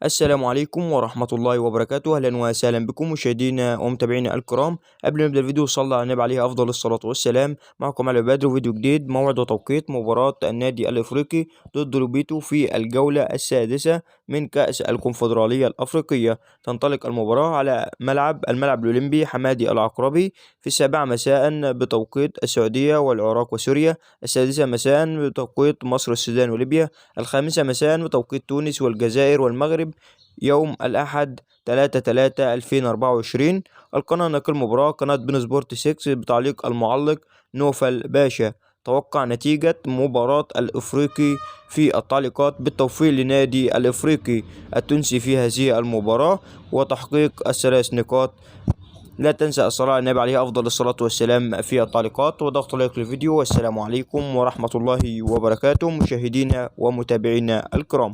السلام عليكم ورحمة الله وبركاته. أهلا وسهلا بكم مشاهدينا ومتابعينا الكرام. قبل ما نبدأ الفيديو صلى على النبي عليه أفضل الصلاة والسلام. معكم علي بدر وفيديو جديد. موعد وتوقيت مباراة النادي الإفريقي ضد لوبيتو في الجولة السادسة من كأس الكونفدرالية الأفريقية. تنطلق المباراة على الملعب الأولمبي حمادي العقربي في 7 مساء بتوقيت السعودية والعراق وسوريا، 6 مساء بتوقيت مصر والسودان وليبيا، 5 مساء بتوقيت تونس والجزائر والمغرب، يوم الأحد 3/3/2024. القناة نقل مباراة قناة بين سبورت 6 بتعليق المعلق نوفل باشا. توقع نتيجة مباراة الإفريقي في التعليقات. بالتوفيق لنادي الإفريقي التونسي في هذه المباراة وتحقيق ال3 نقاط. لا تنسى الصلاة على النبي عليه أفضل الصلاة والسلام في التعليقات وضغط لايك للفيديو. والسلام عليكم ورحمة الله وبركاته مشاهدينا ومتابعينا الكرام.